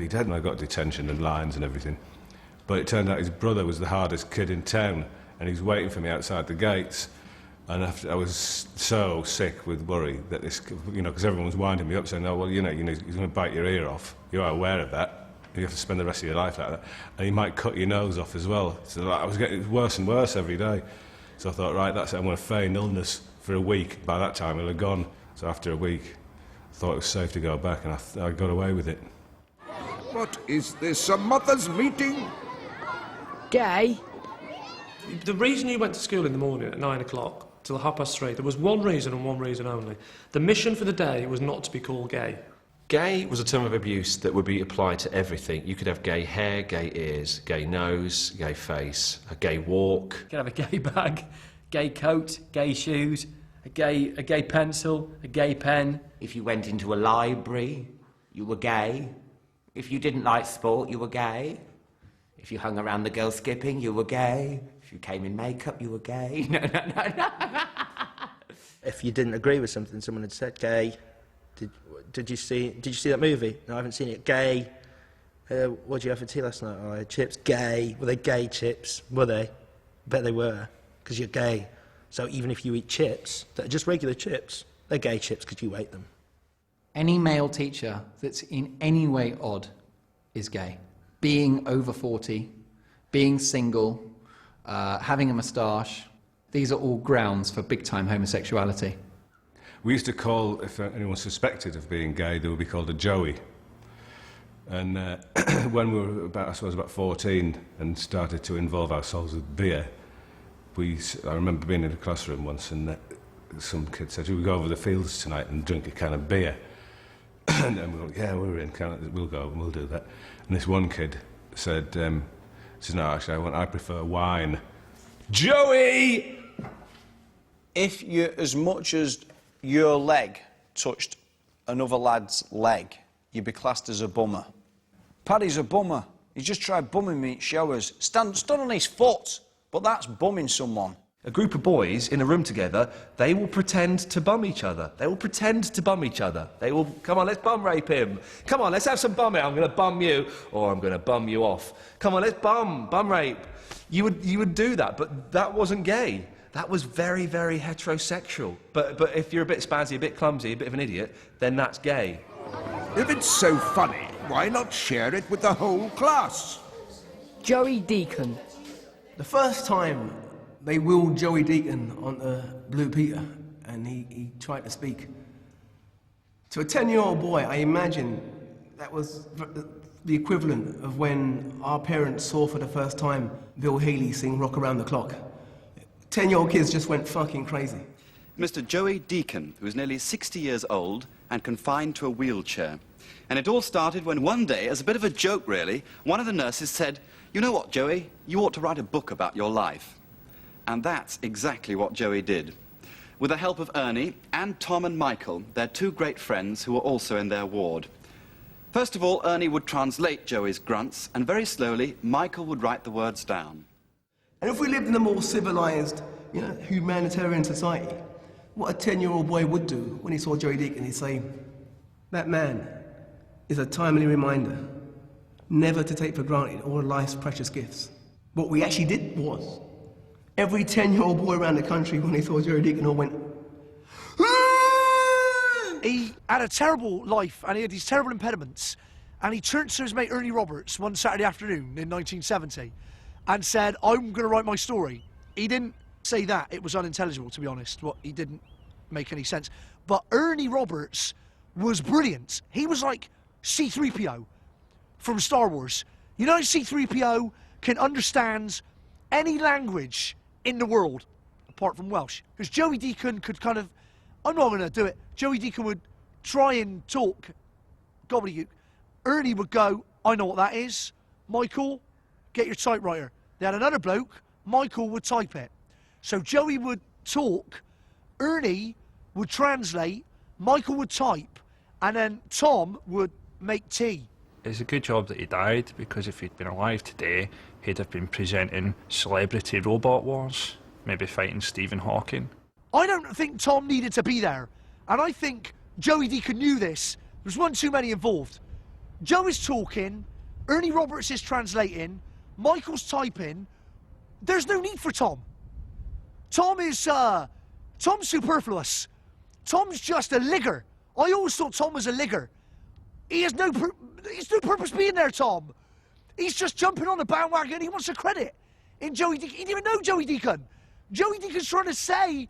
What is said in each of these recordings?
nearly dead, and I got detention and lines and everything. But it turned out his brother was the hardest kid in town, and he was waiting for me outside the gates. And I was so sick with worry that this, you know, because everyone was winding me up saying, oh, well, you know, he's going to bite your ear off. You are aware of that. You have to spend the rest of your life like that. And he might cut your nose off as well. So like, I was getting worse and worse every day. So I thought, right, that's it. I'm going to feign illness for a week. By that time, it had gone. So after a week, I thought it was safe to go back, and I got away with it. What is this, a mother's meeting? Gay? The reason you went to school in the morning at 9 o'clock till 3:30, there was one reason and one reason only. The mission for the day was not to be called gay. Gay was a term of abuse that would be applied to everything. You could have gay hair, gay ears, gay nose, gay face, a gay walk. You could have a gay bag, gay coat, gay shoes, a gay pencil, a gay pen. If you went into a library, you were gay. If you didn't like sport, you were gay. If you hung around the girls skipping, you were gay. If you came in makeup, you were gay. No. If you didn't agree with something someone had said, gay. Did you see that movie? No, I haven't seen it. Gay. What did you have for tea last night? Oh, I had chips. Gay. Were they gay chips? Were they? I bet they were, because you're gay. So even if you eat chips that are just regular chips, they're gay chips because you ate them. Any male teacher that's in any way odd is gay. Being over 40, being single, having a moustache, these are all grounds for big-time homosexuality. We used to call, if anyone suspected of being gay, they would be called a Joey. And when we were about 14 and started to involve ourselves with beer, I remember being in a classroom once and some kid said, "Should we go over the fields tonight and drink a can of beer?" And we were like, "Yeah, we're in, we'll go and we'll do that." And this one kid said, "No, actually, I prefer wine." Joey! If you, as much as your leg touched another lad's leg, you'd be classed as a bummer. Paddy's a bummer. He just tried bumming me at showers. Stood on his foot, but that's bumming someone. A group of boys in a room together, they will pretend to bum each other. They will pretend to bum each other. They will, come on, let's bum rape him. Come on, let's have some bumming. I'm going to bum you, or I'm going to bum you off. Come on, let's bum rape. You would do that, but that wasn't gay. That was very, very heterosexual. But if you're a bit spazzy, a bit clumsy, a bit of an idiot, then that's gay. If it's so funny, why not share it with the whole class? Joey Deacon. The first time they wheeled Joey Deacon onto Blue Peter and he tried to speak. To a 10-year-old boy, I imagine that was the equivalent of when our parents saw for the first time Bill Haley sing Rock Around the Clock. 10-year-old kids just went fucking crazy. Mr. Joey Deacon, who is nearly 60 years old and confined to a wheelchair. And it all started when one day, as a bit of a joke really, one of the nurses said, "You know what, Joey? You ought to write a book about your life." And that's exactly what Joey did. With the help of Ernie and Tom and Michael, their two great friends who were also in their ward. First of all, Ernie would translate Joey's grunts, and very slowly, Michael would write the words down. And if we lived in a more civilized, humanitarian society, what a 10-year-old boy would do when he saw Joey Deacon, he'd say, "That man is a timely reminder never to take for granted all of life's precious gifts." What we actually did was, every 10-year-old boy around the country, when they saw Joey Deacon, all went, "Ah!" He had a terrible life and he had these terrible impediments, and he turned to his mate Ernie Roberts one Saturday afternoon in 1970 and said, "I'm going to write my story." He didn't say that. It was unintelligible, to be honest. He didn't make any sense. But Ernie Roberts was brilliant. He was like C-3PO from Star Wars. You know, C-3PO can understand any language in the world, apart from Welsh. Because Joey Deacon could kind of, I'm not going to do it. Joey Deacon would try and talk gobbledygook. Ernie would go, "I know what that is. Michael, get your typewriter." They had another bloke, Michael would type it. So Joey would talk, Ernie would translate, Michael would type, and then Tom would make tea. It's a good job that he died, because if he'd been alive today, he'd have been presenting Celebrity Robot Wars, maybe fighting Stephen Hawking. I don't think Tom needed to be there, and I think Joey Deacon knew this. There was one too many involved. Joe is talking, Ernie Roberts is translating, Michael's typing. There's no need for Tom. Tom's superfluous. Tom's just a ligger. I always thought Tom was a ligger. He has no purpose being there, Tom. He's just jumping on the bandwagon. He wants a credit. In Joey Deacon, he didn't even know Joey Deacon. Joey Deacon's trying to say,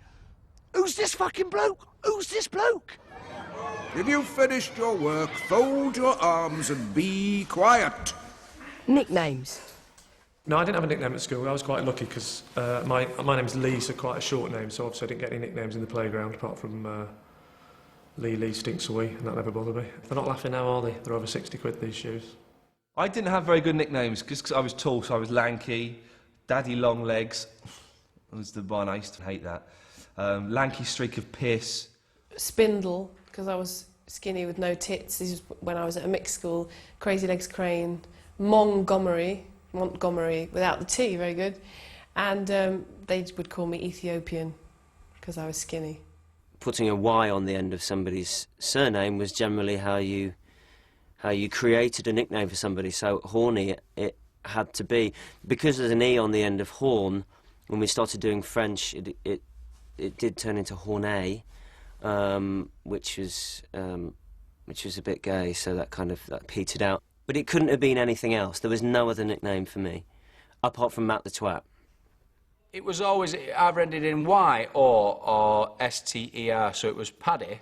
who's this fucking bloke? Who's this bloke? If you've finished your work, fold your arms and be quiet. Nicknames. No, I didn't have a nickname at school. I was quite lucky because my name's Lee, so quite a short name, so obviously I didn't get any nicknames in the playground apart from Lee stinks away, and that never bothered me. They're not laughing now, are they? They're over 60 quid, these shoes. I didn't have very good nicknames just because I was tall, so I was lanky, daddy long legs. Was the one I used to hate that. Lanky streak of piss. Spindle, because I was skinny with no tits. This is when I was at a mixed school. Crazy Legs Crane. Montgomery without the T, very good. And they would call me Ethiopian because I was skinny. Putting a Y on the end of somebody's surname was generally how you created a nickname for somebody. So Horny, it had to be. Because there's an E on the end of Horn, when we started doing French, it did turn into Hornet, which was a bit gay, so that petered out. But it couldn't have been anything else. There was no other nickname for me, apart from Matt the Twat. It was always either ended in Y or S-T-E-R, so it was Paddy,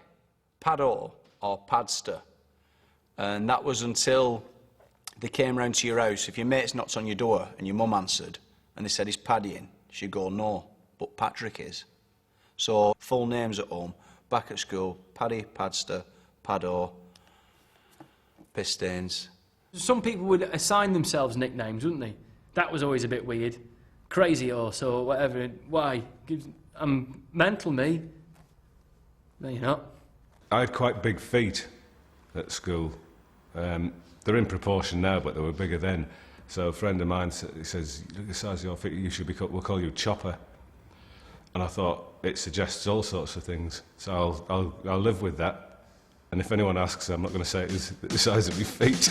Paddo, or Padster. And that was until they came round to your house. If your mate's knocked on your door and your mum answered, and they said, is Paddy in? She'd go, no, but Patrick is. So, full names at home, back at school, Paddy, Padster, Paddo, Pistains. Some people would assign themselves nicknames, wouldn't they? That was always a bit weird. Crazy horse or whatever. Why? I'm mental, me. No, you're not. I had quite big feet at school. They're in proportion now, but they were bigger then. So a friend of mine says, look at the size of your feet, we'll call you Chopper. And I thought, it suggests all sorts of things. So I'll live with that. And if anyone asks, I'm not going to say it is the size of your feet.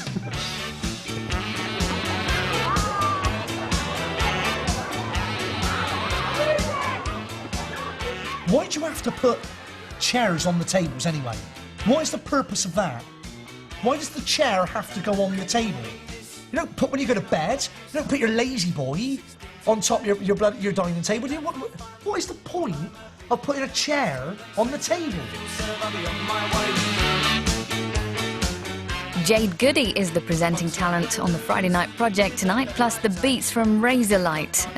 Why do you have to put chairs on the tables anyway? What is the purpose of that? Why does the chair have to go on the table? You don't put, when you go to bed, you don't put your lazy boy on top of your dining table. What is the point of putting a chair on the table? Jade Goody is the presenting talent on the Friday Night Project tonight, plus the beats from Razorlight.